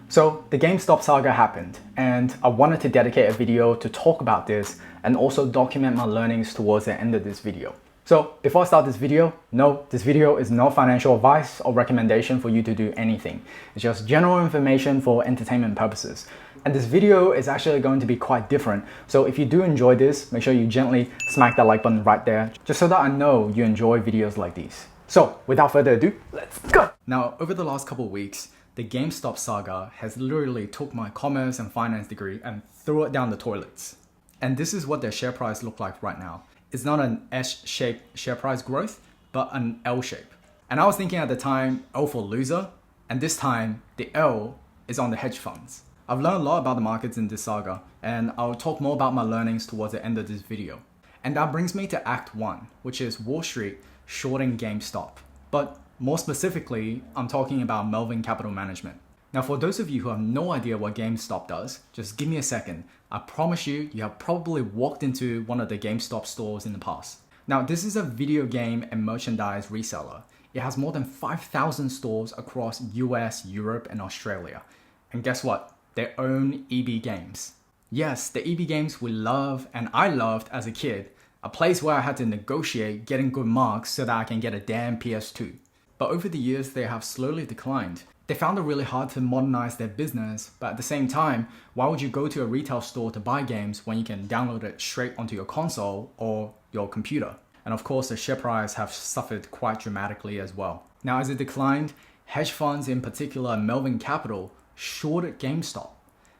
So the GameStop saga happened, and I wanted to dedicate a video to talk about this and also document my learnings towards the end of this video. So before I start this video, no, this video is no financial advice or recommendation for you to do anything. It's just general information for entertainment purposes. And this video is actually going to be quite different. So if you do enjoy this, make sure you gently smack that like button right there, just so that I know you enjoy videos like these. So without further ado, let's go! Now, over the last couple of weeks, the GameStop saga has literally took my commerce and finance degree and threw it down the toilets. And this is what their share price look like right now. It's not an S-shaped share price growth, but an L shape. And I was thinking at the time, L for loser, and this time the L is on the hedge funds. I've learned a lot about the markets in this saga, and I'll talk more about my learnings towards the end of this video. And that brings me to Act 1, which is Wall Street shorting GameStop. But more specifically, I'm talking about Melvin Capital Management. Now, for those of you who have no idea what GameStop does, just give me a second. I promise you, you have probably walked into one of the GameStop stores in the past. Now, this is a video game and merchandise reseller. It has more than 5,000 stores across US, Europe, and Australia. And guess what? They own EB Games. Yes, the EB Games we love and I loved as a kid. A place where I had to negotiate getting good marks so that I can get a damn PS2. But over the years, they have slowly declined. They found it really hard to modernize their business, but at the same time, why would you go to a retail store to buy games when you can download it straight onto your console or your computer? And of course, the share price have suffered quite dramatically as well. Now, as it declined, hedge funds, in particular Melvin Capital, shorted GameStop,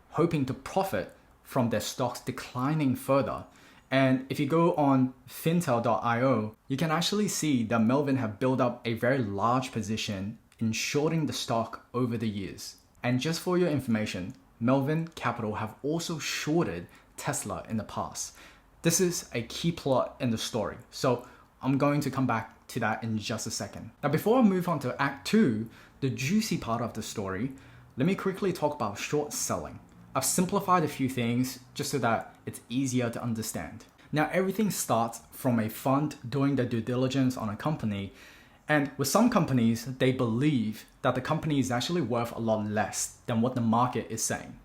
hoping to profit from their stocks declining further. And if you go on fintel.io, you can actually see that Melvin have built up a very large position in shorting the stock over the years. And just for your information, Melvin Capital have also shorted Tesla in the past. This is a key plot in the story, so I'm going to come back to that in just a second. Now, before I move on to Act 2, the juicy part of the story, let me quickly talk about short selling. I've simplified a few things just so that it's easier to understand. Now, everything starts from a fund doing their due diligence on a company. And with some companies, they believe that the company is actually worth a lot less than what the market is saying.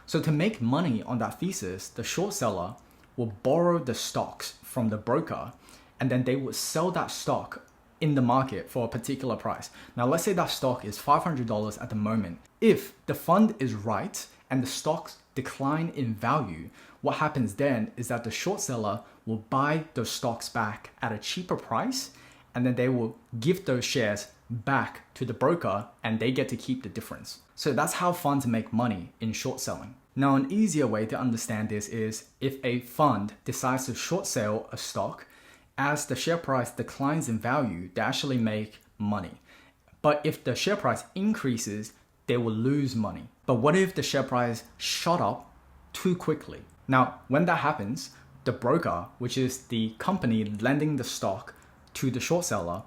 So to make money on that thesis, the short seller will borrow the stocks from the broker, and then they would sell that stock in the market for a particular price. Now, let's say that stock is $500 at the moment. If the fund is right and the stocks decline in value, what happens then is that the short seller will buy those stocks back at a cheaper price, and then they will give those shares back to the broker and they get to keep the difference. So that's how funds make money in short selling. Now, an easier way to understand this is if a fund decides to short sell a stock, as the share price declines in value, they actually make money. But if the share price increases, they will lose money. But what if the share price shot up too quickly? Now, when that happens, the broker, which is the company lending the stock to the short seller,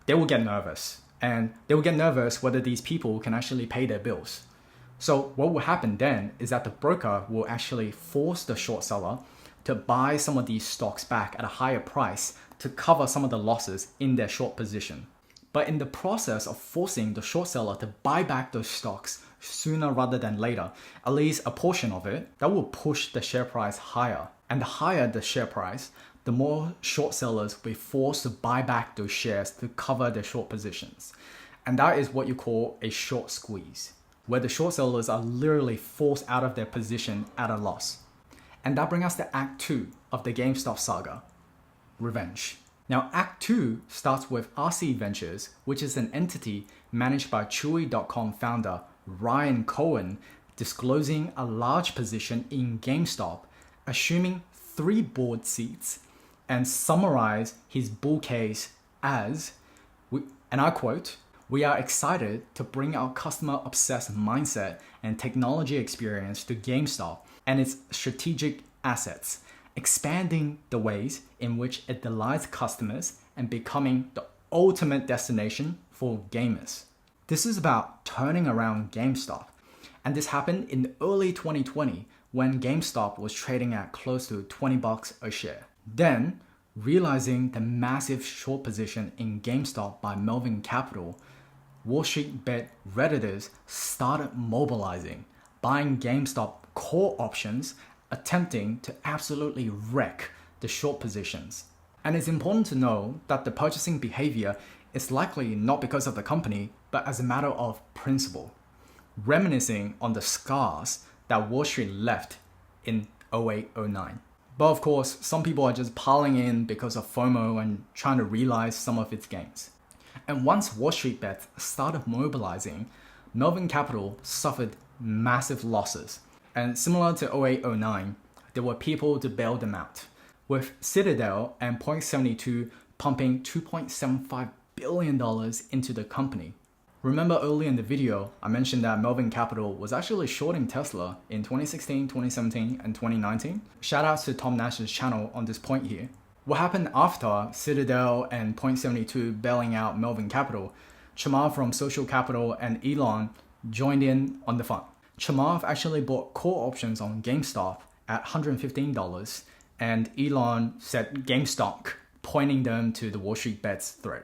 they will get nervous. And they will get nervous whether these people can actually pay their bills. So what will happen then is that the broker will actually force the short seller to buy some of these stocks back at a higher price to cover some of the losses in their short position. But in the process of forcing the short seller to buy back those stocks sooner rather than later, at least a portion of it, that will push the share price higher. And the higher the share price, the more short sellers will be forced to buy back those shares to cover their short positions. And that is what you call a short squeeze, where the short sellers are literally forced out of their position at a loss. And that brings us to Act 2 of the GameStop saga, revenge. Now, Act 2 starts with RC Ventures, which is an entity managed by Chewy.com founder Ryan Cohen, disclosing a large position in GameStop, assuming 3 board seats, and summarize his bull case as, and I quote, "We are excited to bring our customer-obsessed mindset and technology experience to GameStop and its strategic assets, expanding the ways in which it delights customers and becoming the ultimate destination for gamers." This is about turning around GameStop. And this happened in early 2020 when GameStop was trading at close to $20 a share. Then, realizing the massive short position in GameStop by Melvin Capital, Wall Street Bet Redditors started mobilizing, buying GameStop call options, attempting to absolutely wreck the short positions. And it's important to know that the purchasing behavior is likely not because of the company, but as a matter of principle, reminiscing on the scars that Wall Street left in 08-09. But of course, some people are just piling in because of FOMO and trying to realize some of its gains. And once Wall Street Bets started mobilizing, Melvin Capital suffered massive losses. And similar to 08-09, there were people to bail them out, with Citadel and Point72 pumping $2.75 billion into the company. Remember earlier in the video, I mentioned that Melvin Capital was actually shorting Tesla in 2016, 2017, and 2019. Shoutouts to Tom Nash's channel on this point here. What happened after Citadel and Point72 bailing out Melvin Capital? Chamath from Social Capital and Elon joined in on the fun. Chamath actually bought call options on GameStop at $115, and Elon said GameStop, pointing them to the Wall Street Bets thread.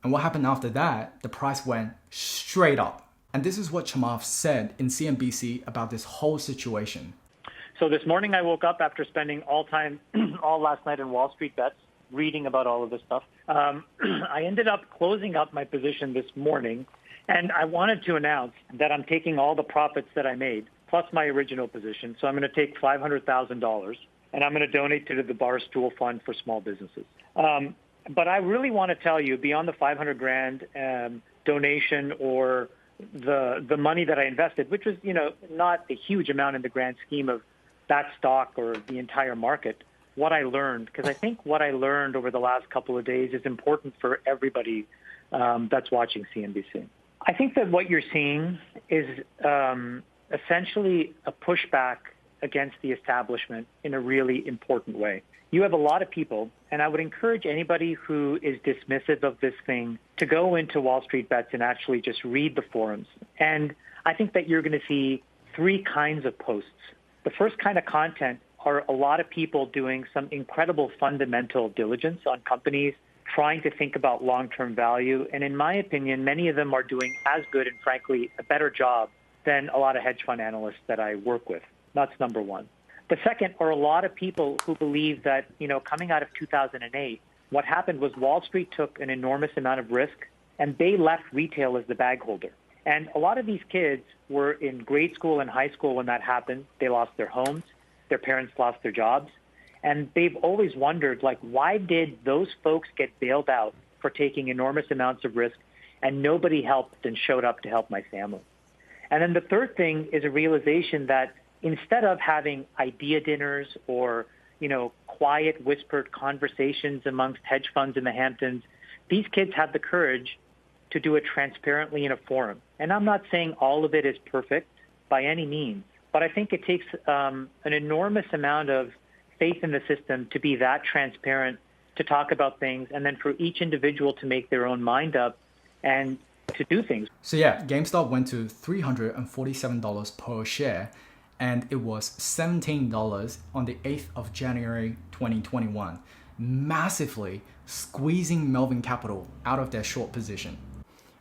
And what happened after that? The price went straight up. And this is what Chamath said in CNBC about this whole situation. So this morning I woke up after spending all last night in Wall Street Bets, reading about all of this stuff. I ended up closing up my position this morning, and I wanted to announce that I'm taking all the profits that I made, plus my original position. So I'm going to take $500,000, and I'm going to donate to the Barstool Fund for Small Businesses. But I really want to tell you, beyond the $500,000 donation or the money that I invested, which was, not a huge amount in the grand scheme of that stock or the entire market, what I learned, because I think what I learned over the last couple of days is important for everybody that's watching CNBC. I think that what you're seeing is essentially a pushback against the establishment in a really important way. You have a lot of people, and I would encourage anybody who is dismissive of this thing to go into Wall Street Bets and actually just read the forums. And I think that you're going to see three kinds of posts. The first kind of content are a lot of people doing some incredible fundamental diligence on companies, trying to think about long-term value. And in my opinion, many of them are doing as good and, frankly, a better job than a lot of hedge fund analysts that I work with. That's number one. The second are a lot of people who believe that, coming out of 2008, what happened was Wall Street took an enormous amount of risk, and they left retail as the bag holder. And a lot of these kids were in grade school and high school when that happened. They lost their homes. Their parents lost their jobs. And they've always wondered, why did those folks get bailed out for taking enormous amounts of risk and nobody helped and showed up to help my family? And then the third thing is a realization that instead of having idea dinners or, quiet whispered conversations amongst hedge funds in the Hamptons, these kids have the courage to do it transparently in a forum. And I'm not saying all of it is perfect by any means, but I think it takes an enormous amount of faith in the system to be that transparent, to talk about things, and then for each individual to make their own mind up and to do things. So yeah, GameStop went to $347 per share, and it was $17 on the 8th of January 2021, massively squeezing Melvin Capital out of their short position.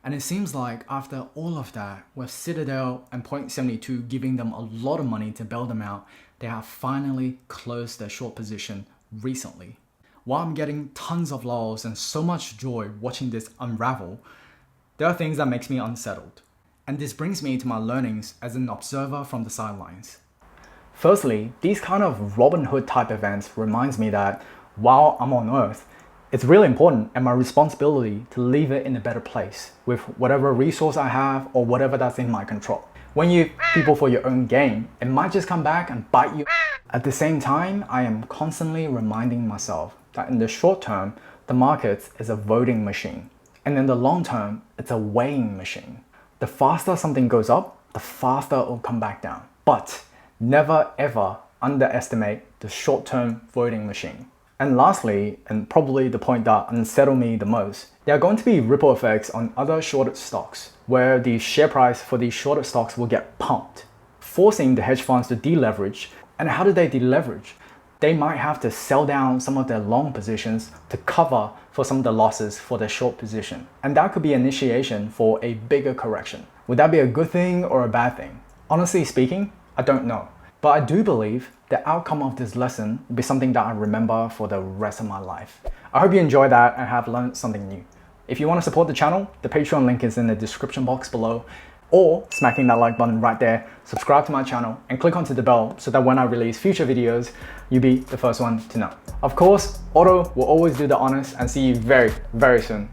And it seems like after all of that, with Citadel and Point72 giving them a lot of money to bail them out, they have finally closed their short position recently. While I'm getting tons of lols and so much joy watching this unravel, there are things that makes me unsettled. And this brings me to my learnings as an observer from the sidelines. Firstly, these kind of Robin Hood type events reminds me that while I'm on Earth, it's really important and my responsibility to leave it in a better place with whatever resource I have or whatever that's in my control. When you people for your own gain, it might just come back and bite you. At the same time, I am constantly reminding myself that in the short term, the market is a voting machine. And in the long term, it's a weighing machine. The faster something goes up, the faster it will come back down. But never ever underestimate the short-term voting machine. And lastly, and probably the point that unsettled me the most, there are going to be ripple effects on other shorted stocks, where the share price for these shorted stocks will get pumped, forcing the hedge funds to deleverage. And how do they deleverage? they might have to sell down some of their long positions to cover for some of the losses for their short position. And that could be initiation for a bigger correction. Would that be a good thing or a bad thing? Honestly speaking, I don't know. But I do believe the outcome of this lesson will be something that I remember for the rest of my life. I hope you enjoyed that and have learned something new. If you want to support the channel, the Patreon link is in the description box below, or smacking that like button right there, subscribe to my channel and click onto the bell so that when I release future videos, you'll be the first one to know. Of course, Otto will always do the honors and see you very, very soon.